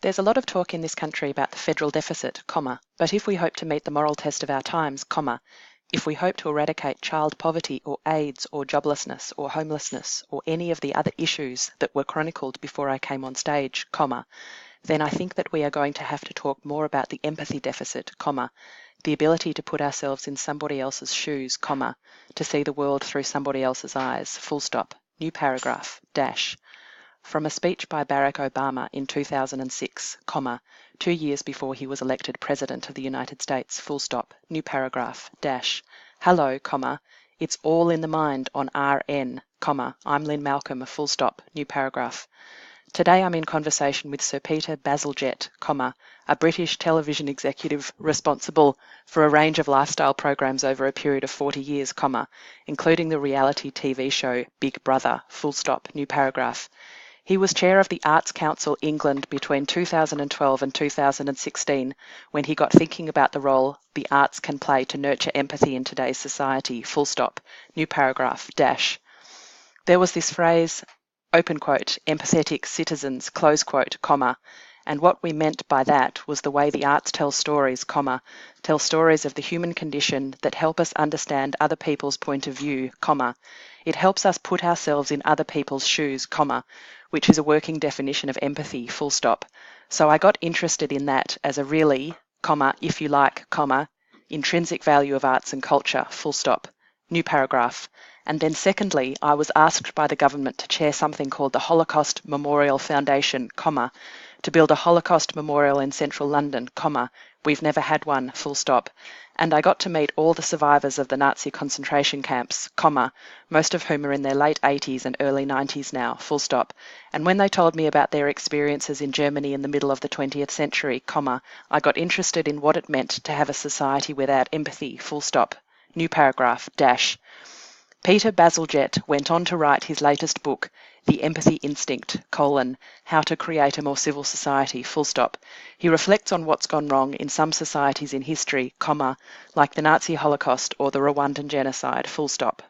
There's a lot of talk in this country about the federal deficit, but if we hope to meet the moral test of our times, if we hope to eradicate child poverty or AIDS or joblessness or homelessness or any of the other issues that were chronicled before I came on stage, then I think that we are going to have to talk more about the empathy deficit, the ability to put ourselves in somebody else's shoes, to see the world through somebody else's eyes, full stop, new paragraph, dash. From a speech by Barack Obama in 2006, 2 years before he was elected President of the United States, full stop, new paragraph, dash. Hello, it's all in the mind on RN, I'm Lynn Malcolm, full stop, new paragraph. Today I'm in conversation with Sir Peter Bazalgette, a British television executive responsible for a range of lifestyle programs over a period of 40 years, including the reality TV show Big Brother, full stop, new paragraph. He was chair of the Arts Council England between 2012 and 2016 when he got thinking about the role the arts can play to nurture empathy in today's society, full stop, new paragraph, dash. There was this phrase, open quote, empathetic citizens, close quote, and what we meant by that was the way the arts tell stories, tell stories of the human condition that help us understand other people's point of view, It helps us put ourselves in other people's shoes, which is a working definition of empathy, full stop. So I got interested in that as a really, if you like, intrinsic value of arts and culture, full stop, new paragraph. And then secondly, I was asked by the government to chair something called the Holocaust Memorial Foundation, to build a Holocaust memorial in central London, we've never had one, full stop. And I got to meet all the survivors of the Nazi concentration camps, most of whom are in their late 80s and early 90s now, full stop. And when they told me about their experiences in Germany in the middle of the 20th century, I got interested in what it meant to have a society without empathy, full stop, new paragraph, dash. Peter Bazalgette went on to write his latest book, The Empathy Instinct, How to Create a More Civil Society, full stop. He reflects on what's gone wrong in some societies in history, like the Nazi Holocaust or the Rwandan genocide, full stop.